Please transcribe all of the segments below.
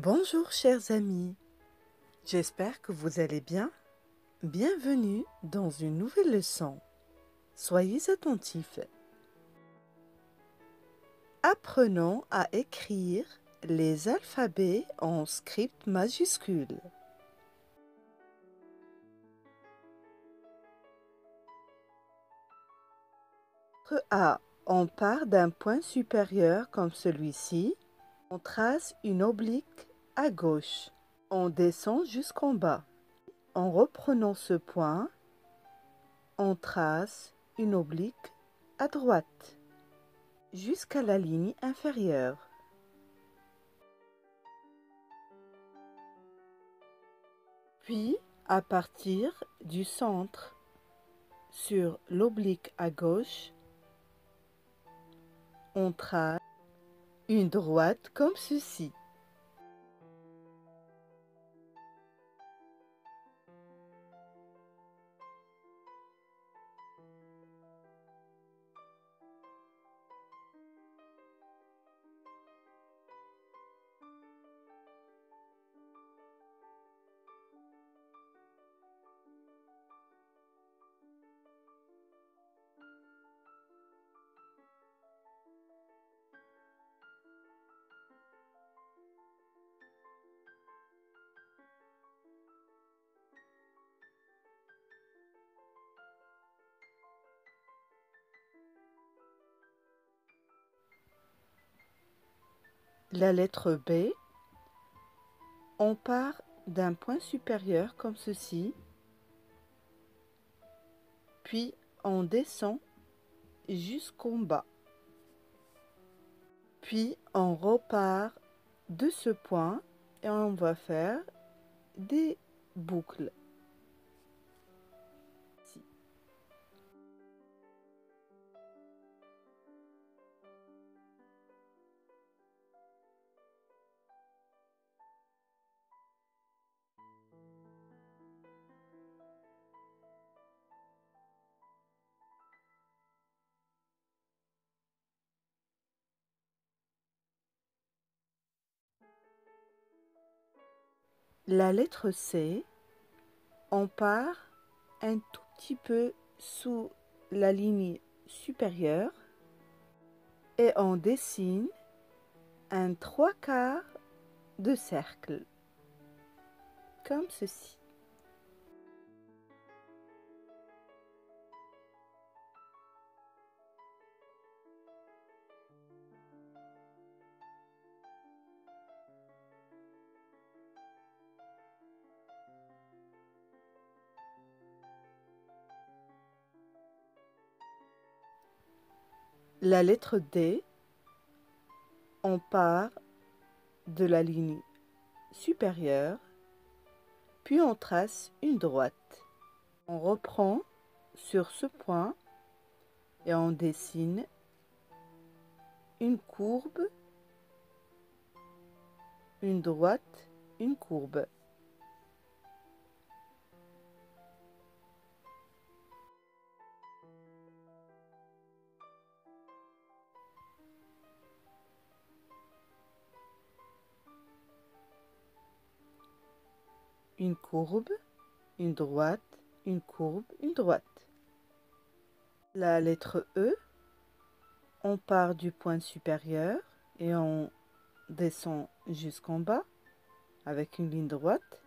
Bonjour chers amis, j'espère que vous allez bien. Bienvenue dans une nouvelle leçon. Soyez attentifs. Apprenons à écrire les alphabets en script majuscule. Lettre A. On part d'un point supérieur comme celui-ci. On trace une oblique à gauche. On descend jusqu'en bas. En reprenant ce point, on trace une oblique à droite jusqu'à la ligne inférieure. Puis, à partir du centre, sur l'oblique à gauche, on trace une droite comme ceci. La lettre B, on part d'un point supérieur comme ceci, puis on descend jusqu'en bas. Puis on repart de ce point et on va faire des boucles. La lettre C, on part un tout petit peu sous la ligne supérieure et on dessine un 3/4 de cercle, comme ceci. La lettre D, on part de la ligne supérieure, puis on trace une droite. On reprend sur ce point et on dessine une courbe, une droite, une courbe. Une courbe, une droite, une courbe, une droite. La lettre E, on part du point supérieur et on descend jusqu'en bas avec une ligne droite.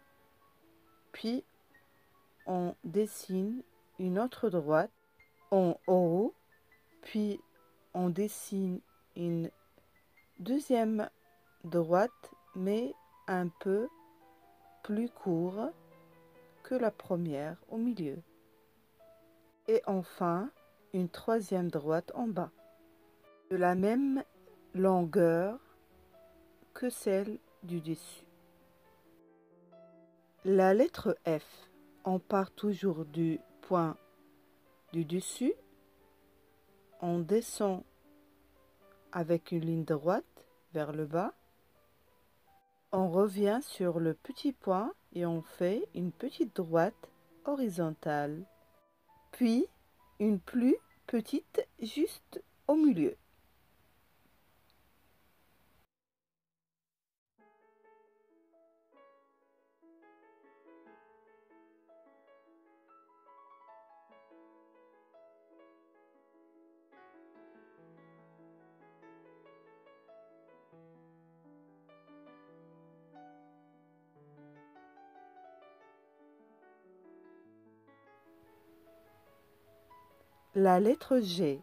Puis on dessine une autre droite en haut, puis on dessine une deuxième droite, mais un peu plus court que la première au milieu. Et enfin, une troisième droite en bas, de la même longueur que celle du dessus. La lettre F, on part toujours du point du dessus, on descend avec une ligne droite vers le bas, on revient sur le petit point et on fait une petite droite horizontale, puis une plus petite juste au milieu. La lettre G.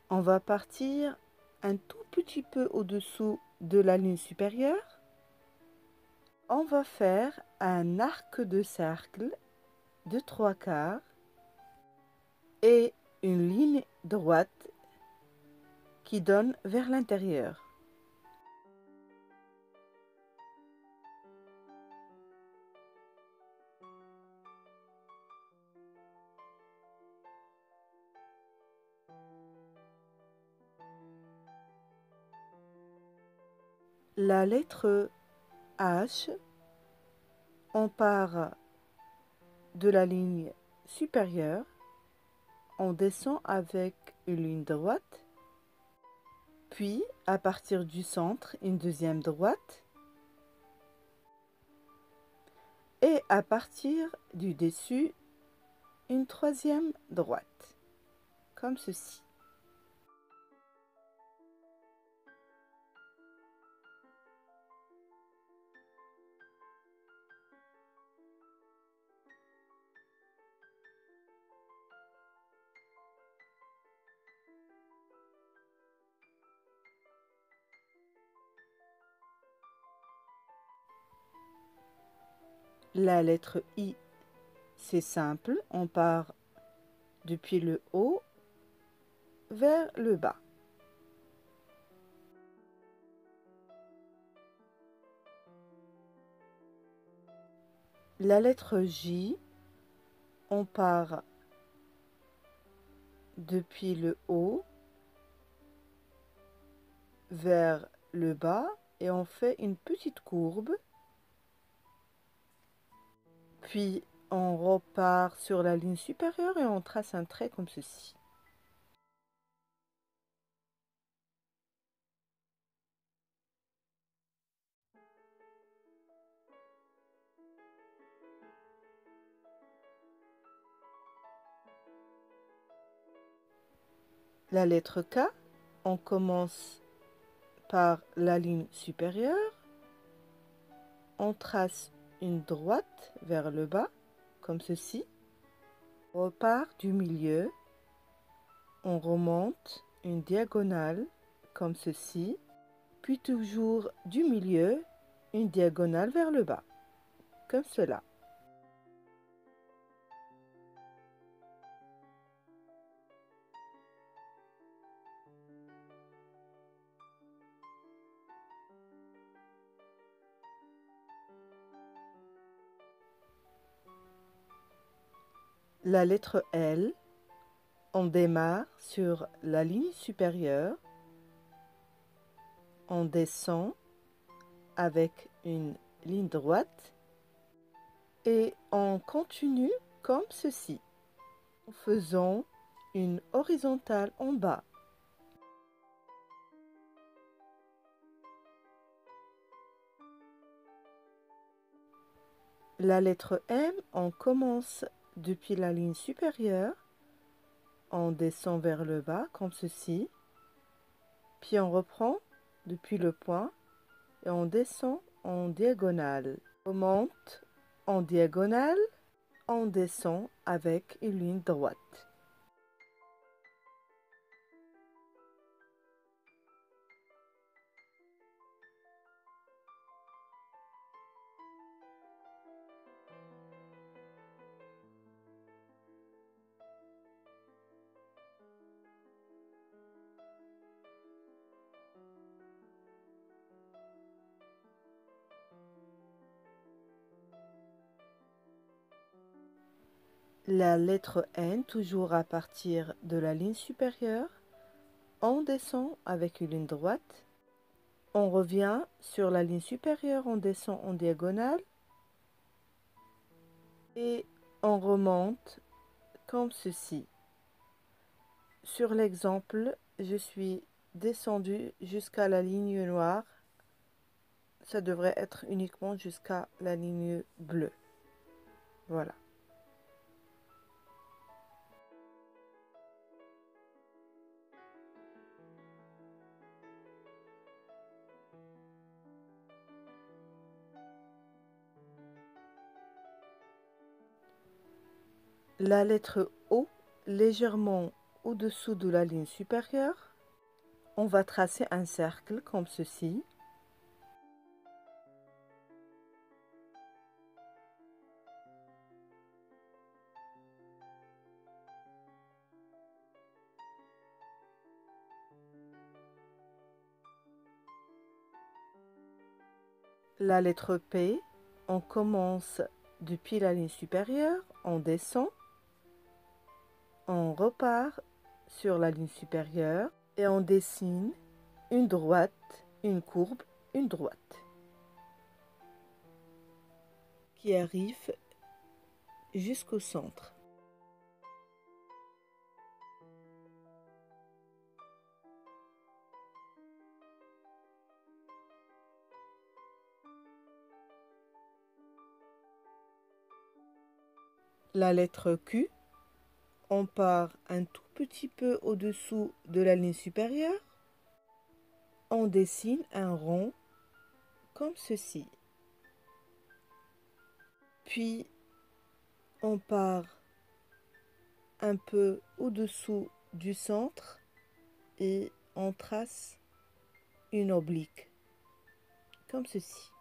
On va partir un tout petit peu au-dessous de la ligne supérieure. On va faire un arc de cercle de 3/4 et une ligne droite qui donne vers l'intérieur. La lettre H, on part de la ligne supérieure, on descend avec une ligne droite, puis à partir du centre, une deuxième droite, et à partir du dessus, une troisième droite, comme ceci. La lettre I, c'est simple, on part depuis le haut vers le bas. La lettre J, on part depuis le haut vers le bas et on fait une petite courbe. Puis on repart sur la ligne supérieure et on trace un trait comme ceci. La lettre K, on commence par la ligne supérieure, on trace une droite vers le bas, comme ceci. On repart du milieu, on remonte une diagonale, comme ceci, puis toujours du milieu, une diagonale vers le bas, comme cela. La lettre L, on démarre sur la ligne supérieure, on descend avec une ligne droite et on continue comme ceci, en faisant une horizontale en bas. La lettre M, on commence depuis la ligne supérieure, on descend vers le bas comme ceci, puis on reprend depuis le point et on descend en diagonale. On monte en diagonale, on descend avec une ligne droite. La lettre N, toujours à partir de la ligne supérieure, on descend avec une ligne droite, on revient sur la ligne supérieure, on descend en diagonale et on remonte comme ceci. Sur l'exemple, je suis descendu jusqu'à la ligne noire, ça devrait être uniquement jusqu'à la ligne bleue. Voilà. La lettre O, légèrement au-dessous de la ligne supérieure, on va tracer un cercle comme ceci. La lettre P, on commence depuis la ligne supérieure, on descend, on repart sur la ligne supérieure et on dessine une droite, une courbe, une droite qui arrive jusqu'au centre. La lettre Q, on part un tout petit peu au-dessous de la ligne supérieure. On dessine un rond comme ceci. Puis, on part un peu au-dessous du centre et on trace une oblique comme ceci.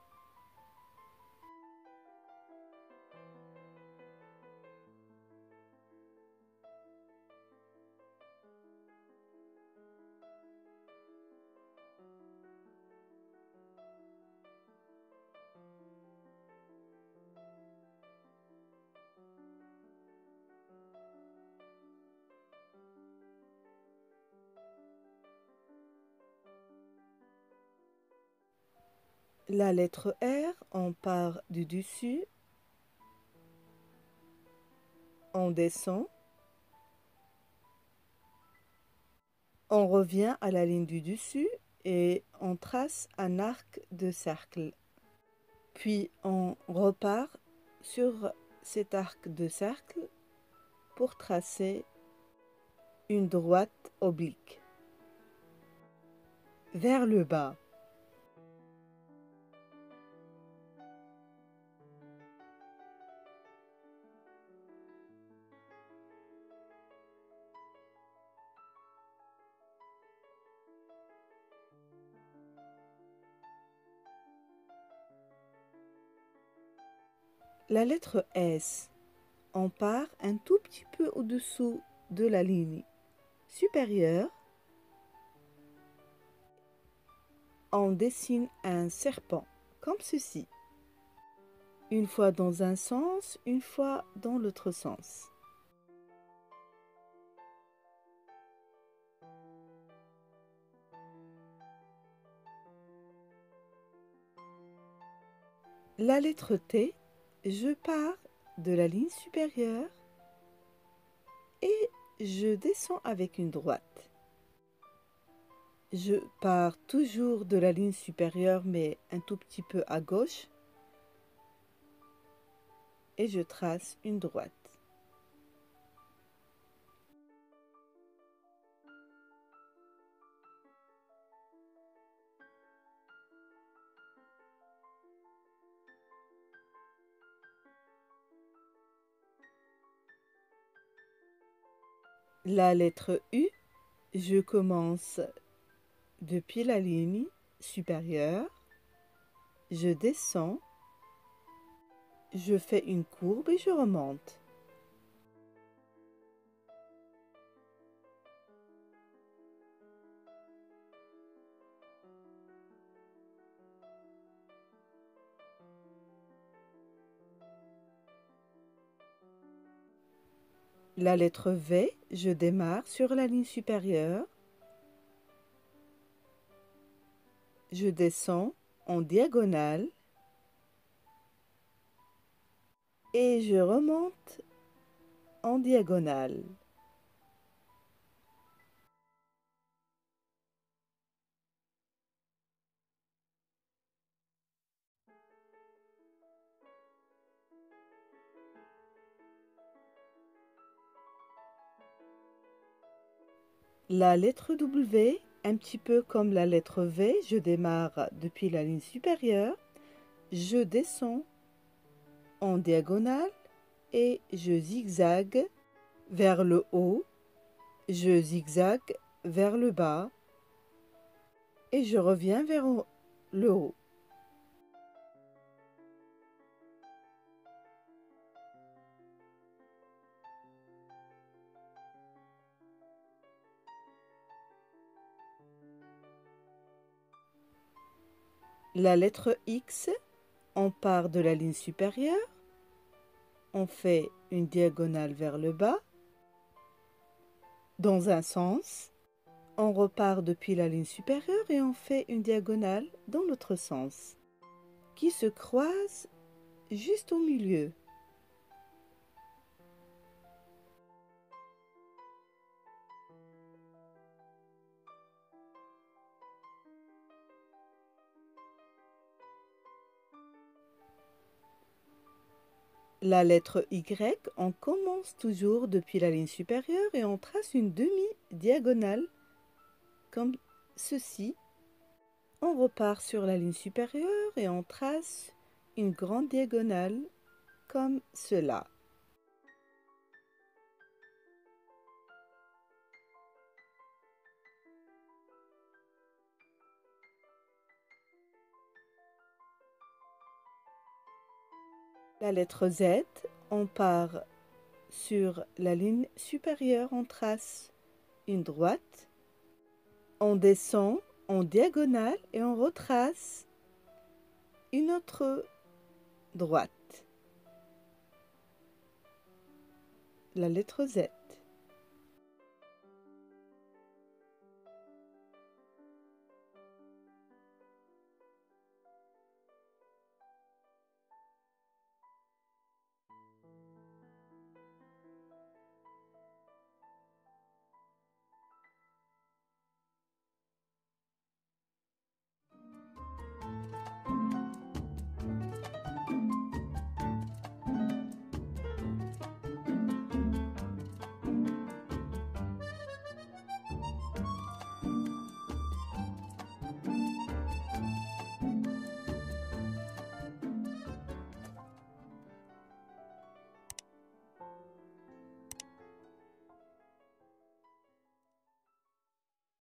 La lettre R, on part du dessus, on descend, on revient à la ligne du dessus et on trace un arc de cercle. Puis on repart sur cet arc de cercle pour tracer une droite oblique vers le bas. La lettre S, on part un tout petit peu au-dessous de la ligne supérieure. On dessine un serpent, comme ceci. Une fois dans un sens, une fois dans l'autre sens. La lettre T, je pars de la ligne supérieure et je descends avec une droite. Je pars toujours de la ligne supérieure mais un tout petit peu à gauche et je trace une droite. La lettre U, je commence depuis la ligne supérieure, je descends, je fais une courbe et je remonte. La lettre V, je démarre sur la ligne supérieure, je descends en diagonale et je remonte en diagonale. La lettre W, un petit peu comme la lettre V, je démarre depuis la ligne supérieure, je descends en diagonale et je zigzague vers le haut, je zigzague vers le bas et je reviens vers le haut. La lettre X, on part de la ligne supérieure, on fait une diagonale vers le bas, dans un sens, on repart depuis la ligne supérieure et on fait une diagonale dans l'autre sens, qui se croise juste au milieu. La lettre Y, on commence toujours depuis la ligne supérieure et on trace une demi-diagonale comme ceci. On repart sur la ligne supérieure et on trace une grande diagonale comme cela. La lettre Z, on part sur la ligne supérieure, on trace une droite, on descend en diagonale et on retrace une autre droite. La lettre Z.